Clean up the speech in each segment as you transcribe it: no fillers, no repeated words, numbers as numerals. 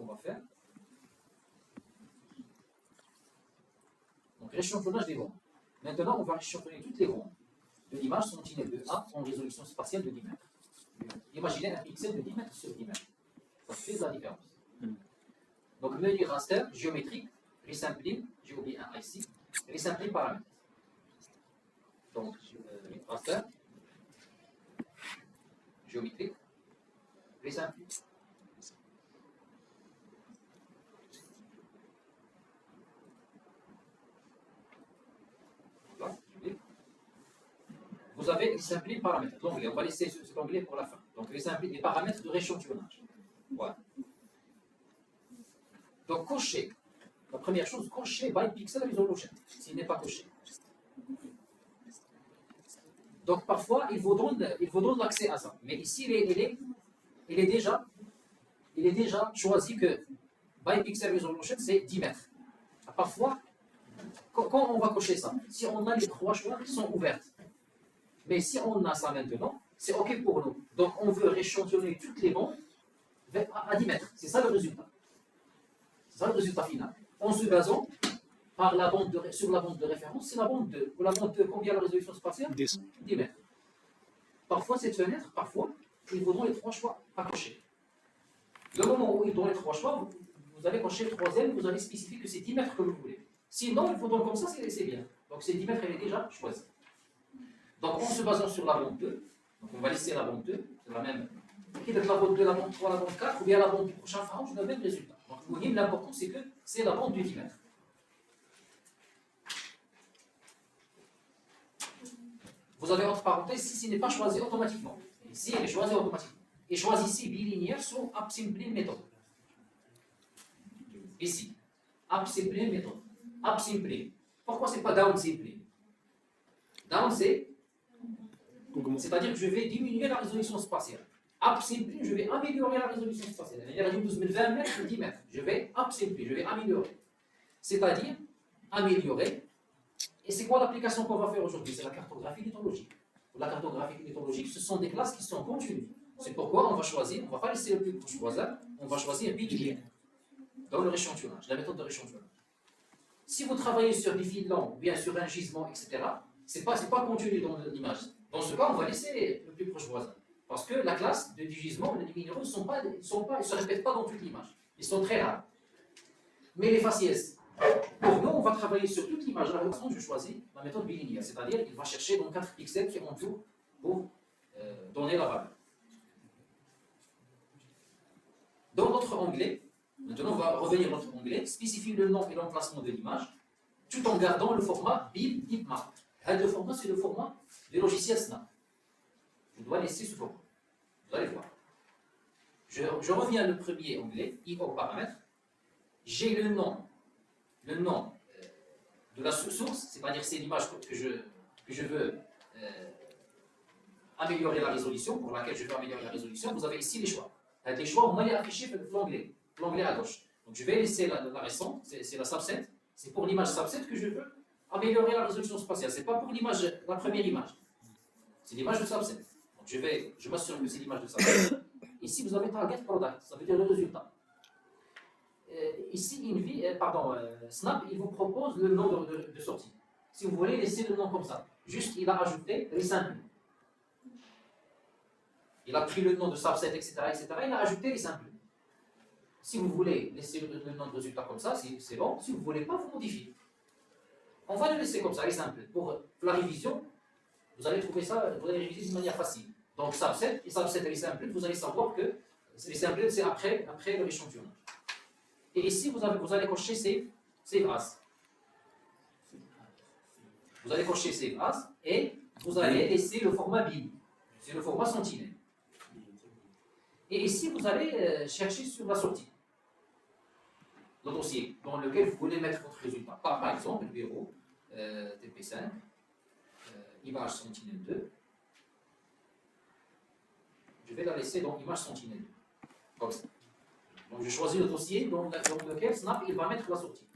qu'on va faire. Donc, rééchantillonnage des bandes. Maintenant, on va rééchantillonner toutes les bandes de l'image Sentinelle-2A en résolution spatiale de 10 mètres. Imaginez un pixel de 10 mètres sur 10 mètres. Ça fait de la différence. Donc, menu raster, géométrique, resampling, j'ai oublié un ici, resampling paramètres. Donc, raster, géométrique, resampling. Vous avez resampling paramètres, l'onglet. On va laisser cet onglet pour la fin. Donc, resampling les paramètres de rééchantillonnage. Voilà. Donc, cocher. La première chose, cocher by pixel resolution, s'il n'est pas coché. Donc, parfois, il vous donne l'accès à ça. Mais ici, il est déjà choisi que by pixel resolution, c'est 10 mètres. Parfois, quand on va cocher ça, si on a les trois choix qui sont ouverts, mais si on a ça maintenant, c'est OK pour nous. Donc, on veut rééchantillonner toutes les bandes à 10 mètres. C'est ça le résultat. C'est ça le résultat final. En se basant sur la bande de référence, c'est la bande 2. Ou la bande 2, combien la résolution spatiale 10 mètres. Parfois, cette fenêtre, ils vous donnent les trois choix à cocher. Le moment où ils donnent les trois choix, vous allez cocher le troisième, vous allez spécifier que c'est 10 mètres que vous voulez. Sinon, ils vous donnent comme ça, c'est bien. Donc, ces 10 mètres, elle est déjà choisie. Donc, en se basant sur la bande 2, donc on va laisser la bande 2, c'est la même. Qui est la bande 2, la bande 3, la bande 4, ou bien la bande du prochain pharaon, je donne le même résultat. Donc, vous voyez, l'important, c'est que c'est la bande de 10 mètres. Vous avez entre parenthèses, si ce n'est pas choisi automatiquement. Ici, elle est choisie automatiquement. Et choisissez bilinéaire sur upsampling méthode. Ici, upsampling méthode. Upsampling. Pourquoi ce n'est pas downsampling? Down, c'est-à-dire que je vais diminuer la résolution spatiale. Upsampling, je vais améliorer la résolution spatiale. C'est-à-dire 20 mètres ou 10 mètres. Je vais upsampling, je vais améliorer. C'est-à-dire améliorer. Et c'est quoi l'application qu'on va faire aujourd'hui? C'est la cartographie lithologique. La cartographie lithologique, ce sont des classes qui sont continues. C'est pourquoi on va choisir, on ne va pas laisser le plus proche voisin, on va choisir bilinéaire dans le rééchantillonnage, la méthode de rééchantillonnage. Si vous travaillez sur des fils longs, ou bien sur un gisement, etc., ce n'est pas contenu dans l'image. Dans ce cas, on va laisser le plus proche voisin. Parce que la classe du gisement, les minéraux, ils ne se répètent pas dans toute l'image. Ils sont très rares. Mais les faciès, pour nous, on va travailler sur toute l'image. La façon, je choisis la méthode bilinéaire, c'est-à-dire qu'il va chercher dans 4 pixels qui entourent pour donner la valeur. Dans notre onglet, maintenant on va revenir à notre onglet, spécifier le nom et l'emplacement de l'image, tout en gardant le format bitmap. Le format, c'est le format du logiciel Snap. Je dois laisser ce format. Vous allez voir. Je reviens au premier onglet, IO paramètres. J'ai le nom de la source, c'est-à-dire c'est l'image que je veux améliorer la résolution, pour laquelle je veux améliorer la résolution. Vous avez ici les choix. Les choix, on va les afficher dans l'onglet à gauche. Donc je vais laisser la récente, c'est la subset. C'est pour l'image subset que je veux améliorer la résolution spatiale. Ce n'est pas pour la première image. C'est l'image de subset. Donc je m'assure que c'est l'image de subset. Ici, vous avez target product, ça veut dire le résultat. Ici, Snap, il vous propose le nom de sortie. Si vous voulez laisser le nom comme ça, juste il a ajouté resampling. Il a pris le nom de subset, etc., il a ajouté resampling. Si vous voulez laisser le nom de résultat comme ça, c'est bon. Si vous ne voulez pas, vous modifiez. On va le laisser comme ça, resampling. Pour la révision, vous allez trouver ça, vous allez réviser d'une manière facile. Donc subset et subset resampling, vous allez savoir que resampling, c'est après le échantillonnage. Et ici, vous allez cocher Save As. Vous allez cocher Save As et vous allez laisser le format bin. C'est le format Sentinelle. Et ici, vous allez chercher sur la sortie. Le dossier dans lequel vous voulez mettre votre résultat. Par exemple, le bureau TP5, image Sentinelle 2. Je vais la laisser dans image Sentinelle 2. Comme ça. Donc je choisis le dossier dans lequel Snap il va mettre la sortie.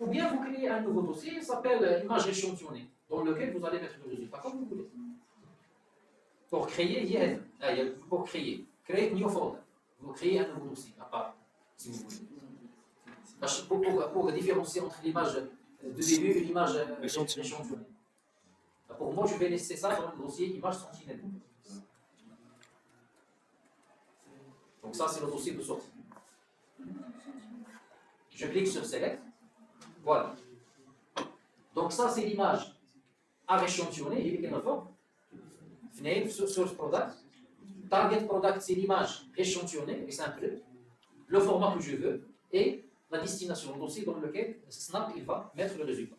Ou bien vous créez un nouveau dossier, il s'appelle image échantillonnée, dans lequel vous allez mettre le résultat comme vous voulez. Pour créer, create new folder. vous créez un nouveau dossier à part, si vous voulez. Pour différencier entre l'image de début et l'image échantillonnée. Pour moi, je vais laisser ça dans le dossier image sentinelle. Donc ça, c'est le dossier de sortie. Je clique sur Select. Voilà. Donc ça, c'est l'image à échantillonner. Il y a une forme. Source Product. Target Product, c'est l'image échantillonnée et simple. Le format que je veux et la destination, le dossier dans lequel Snap il va mettre le résultat.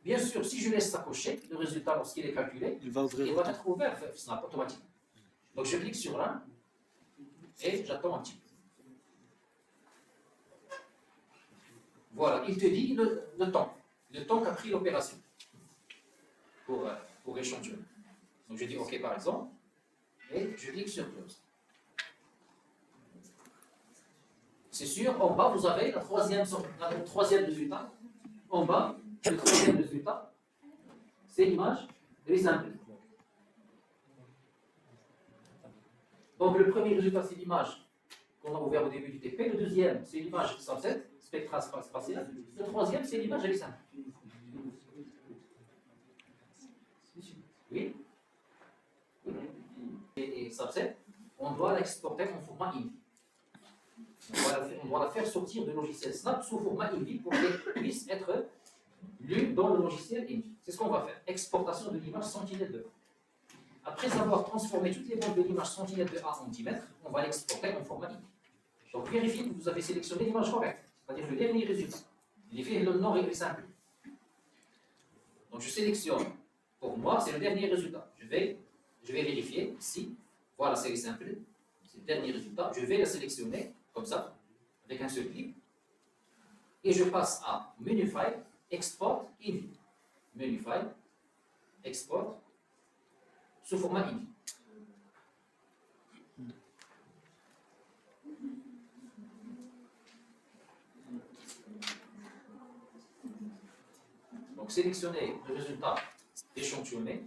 Bien sûr, si je laisse ça cocher, le résultat, lorsqu'il est calculé, il va être ouvert Snap automatiquement. Donc je clique sur Run et j'attends un petit peu. Voilà, il te dit le temps qu'a pris l'opération pour échantillonner. Donc je dis OK par exemple, et je clique sur Close. C'est sûr, en bas, vous avez le troisième résultat. En bas, le troisième résultat, c'est l'image resample. Donc le premier résultat, c'est l'image qu'on a ouvert au début du TP. Le deuxième, c'est l'image subset, spectra spatial. Le troisième, c'est l'image resample. Oui. Et subset, on doit l'exporter en format INVI. On doit la faire sortir du logiciel Snap sous format INVI pour qu'elle puisse être lue dans le logiciel INVI. C'est ce qu'on va faire. Exportation de l'image Sentinel-2. Après avoir transformé toutes les bandes de l'image Sentinel-2A en 10 mètres, on va l'exporter en format INVI. Donc vérifiez que vous avez sélectionné l'image correcte, c'est-à-dire le dernier résultat. Le nom est simple. Donc je sélectionne. Pour moi, c'est le dernier résultat. Je vais vérifier ici. Voilà, c'est simple. C'est le dernier résultat. Je vais le sélectionner comme ça, avec un seul clic. Et je passe à Menu File, Export, INVI. Menu File, Export, sous format INVI. Donc sélectionnez le résultat échantillonné,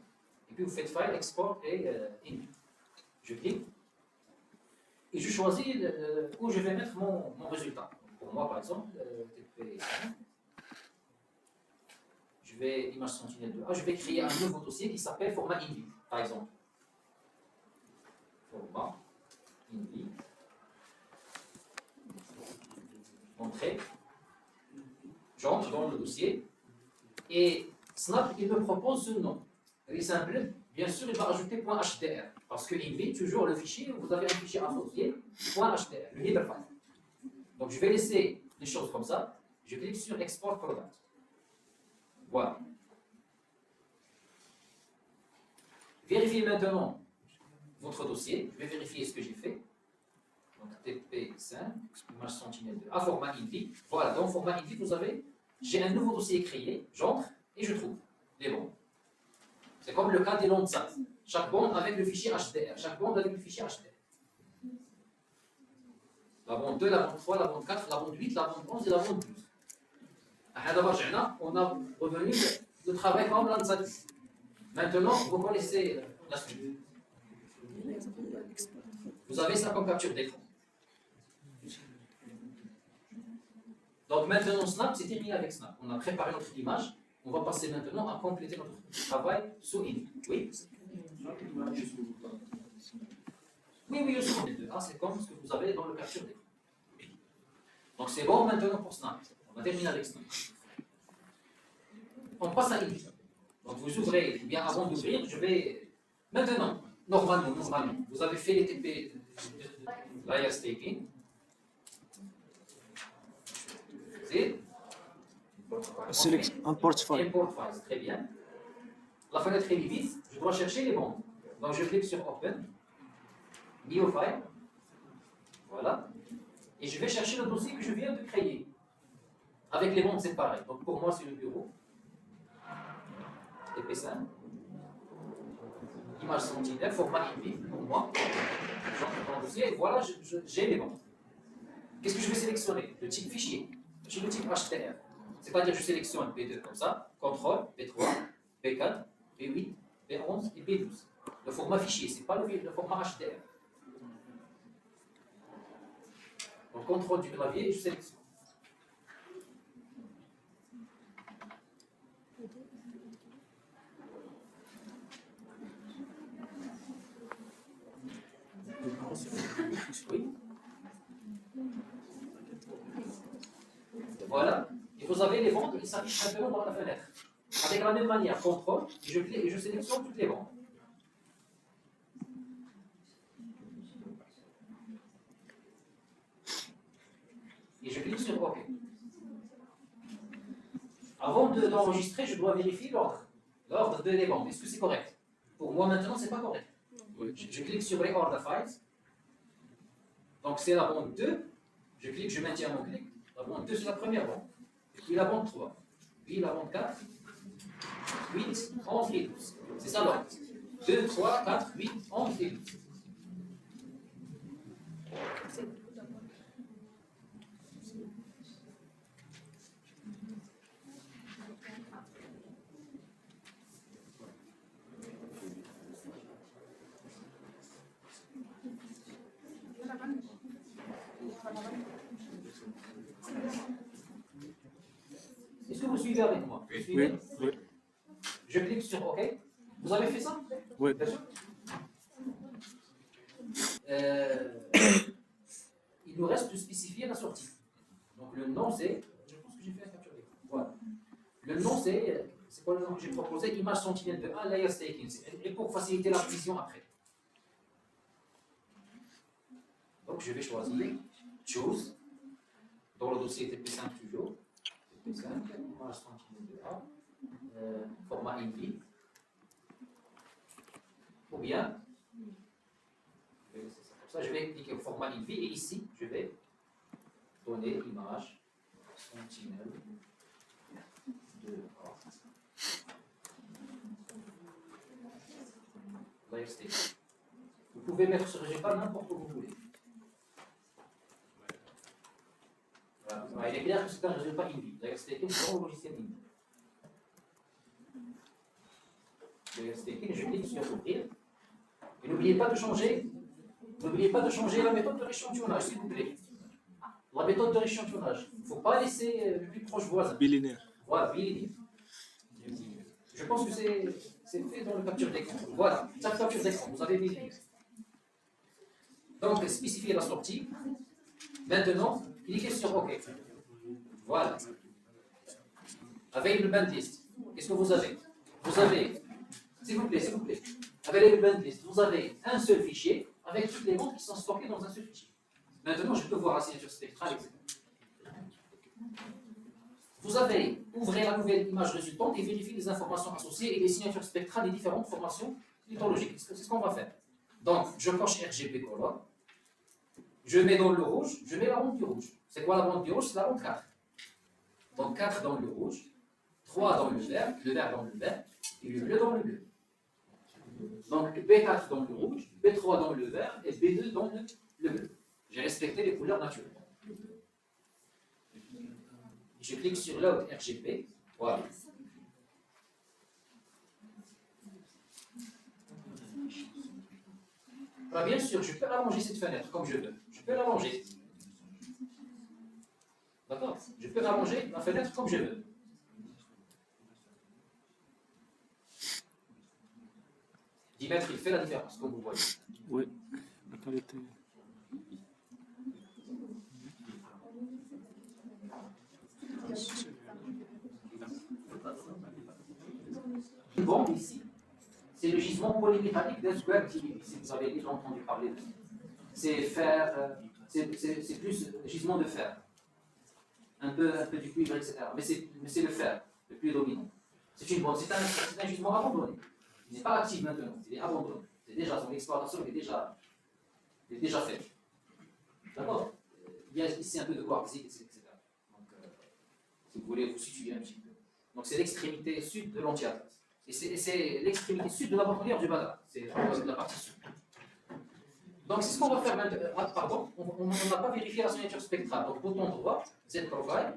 et puis vous faites File, Export et INVI. Je clique. Et je choisis où je vais mettre mon résultat. Pour moi, par exemple, je vais image sentinelle 2A, je vais créer un nouveau dossier qui s'appelle format INVI, par exemple. Format INVI. Entrée. J'entre dans le dossier et Snap, il me propose ce nom. Resample, bien sûr, il va ajouter .hdr. Parce que INVI, toujours le fichier, vous avez un fichier associé, .hdr, le header file. Donc je vais laisser les choses comme ça. Je clique sur Export Product. Voilà. Vérifiez maintenant votre dossier. Je vais vérifier ce que j'ai fait. Donc TP5, image sentinelle 2, à format INVI. Voilà, dans format INVI, vous avez, j'ai un nouveau dossier créé, j'entre et je trouve les bons. C'est comme le cas des noms de SAT. Chaque bande avec le fichier HDR. Chaque bande avec le fichier HDR. La bande 2, la bande 3, la bande 4, la bande 8, la bande 11 et la bande 12. On a revenu le travail comme l'ANSAT. Maintenant, vous connaissez la suite. Vous avez ça comme capture d'écran. Donc maintenant, Snap, c'est terminé avec Snap. On a préparé notre image. On va passer maintenant à compléter notre travail sous INVI. Oui? Oui, je suis les deux. Ah, c'est comme ce que vous avez dans le capture d'écran. Donc c'est bon maintenant pour Snap. On va terminer avec Snap. On passe à INVI. Donc vous ouvrez, bien avant d'ouvrir, je vais... Maintenant, normalement, vous avez fait les TP layer staging. C'est Select import file. Import files, très bien. La fenêtre est vide, je dois chercher les bandes. Donc je clique sur Open, New File, voilà. Et je vais chercher le dossier que je viens de créer. Avec les bandes, c'est pareil. Donc pour moi, c'est le bureau. TP5. Image sentinelle, format INVI, pour moi. J'entre dans le dossier et voilà, j'ai les bandes. Qu'est-ce que je vais sélectionner? Le type fichier. J'ai le type HTML. C'est-à-dire que je sélectionne P2 comme ça, CTRL, P3, P4, P8, P11 et P12. Le format fichier, ce n'est pas le format HTML. contrôle du clavier et je sélectionne. Oui. Voilà. Et vous avez les bandes qui s'affichent maintenant dans la fenêtre. Avec la même manière, contrôle, je clique et je sélectionne toutes les bandes. Et je clique sur OK. Avant d'enregistrer, je dois vérifier l'ordre des bandes. Est-ce que c'est correct? Pour moi maintenant, c'est pas correct. Je clique sur Record the Files. Donc c'est la bande 2. Je clique, je maintiens mon clic. La bande 2, c'est la première bande. Puis la bande 3. Puis la bande 4. 8, 11 et 12. C'est ça l'ordre. 2, 3, 4, 8, 11 et 12. Est-ce que vous suivez avec moi? Vous suivez? Oui. Je clique sur OK. Vous avez fait ça? Oui. Bien sûr. Il nous reste de spécifier la sortie. Donc le nom c'est, je pense que j'ai fait la capture d'écran. Voilà. Le nom c'est quoi le nom que j'ai proposé? Image sentinelle de 1, layer staking. Et pour faciliter la vision après. Donc je vais choisir Choose. Dans le dossier TP5 toujours. TP5, image sentinelle de 1. Format INVI. Ou bien, je vais laisser ça comme ça, je vais cliquer au format INVI et ici, je vais donner l'image sentinelle de layer state. Vous pouvez mettre ce résultat n'importe où vous voulez. Voilà. Il est clair que c'est un résultat INVI. Layer state, c'est dans le logiciel INVI. Je clique sur ouvrir. Et n'oubliez pas de changer la méthode de rééchantillonnage, s'il vous plaît. La méthode de rééchantillonnage. Il ne faut pas laisser le plus proche voisin. Bilinéaire. Voilà, bilinéaire. Je pense que c'est fait dans le capture d'écran. Voilà, ça capture d'écran, vous avez bilinéaire. Donc, spécifier la sortie. Maintenant, cliquez sur OK. Voilà. Avec le band list, qu'est-ce que vous avez? Vous avez, s'il vous plaît, avec le band list, vous avez un seul fichier avec toutes les bandes qui sont stockées dans un seul fichier. Maintenant, je peux voir la signature spectrale, etc. Vous avez, ouvrez la nouvelle image résultante et vérifiez les informations associées et les signatures spectrales des différentes formations lithologiques. C'est ce qu'on va faire. Donc, je coche RGB color. Je mets dans le rouge, je mets la bande du rouge. C'est quoi la bande du rouge? C'est la bande 4. Donc 4 dans le rouge, 3 dans le vert dans le vert, et le bleu dans le bleu. Donc B4 dans le rouge, B3 dans le vert et B2 dans le bleu. J'ai respecté les couleurs naturelles. Je clique sur Load RGB. Voilà. Alors bien sûr, je peux allonger cette fenêtre comme je veux. Je peux l'allonger. D'accord? Je peux allonger ma fenêtre comme je veux. Diamètre, il fait la différence, comme vous voyez. Oui, la qualité. Bon, ici, c'est le gisement polymétallique d'un square TV, si vous avez déjà entendu parler de ça. C'est fer, c'est plus gisement de fer. Un peu du cuivre, etc. Mais c'est le fer, le plus dominant. C'est une bombe, c'est un gisement abandonné. Il n'est pas actif maintenant, il est abandonné. C'est déjà, son exploitation est déjà faite. D'accord? Il y a ici un peu de quartzite, etc. Donc, si vous voulez vous situer un petit peu. Donc, c'est l'extrémité sud de l'Anti-Atlas. Et c'est l'extrémité sud de la bandolière du Badr. C'est la partie sud. Donc, c'est ce qu'on va faire maintenant. Ah, pardon, on n'a pas vérifié la signature spectrale. Donc, bouton droit, Z profile.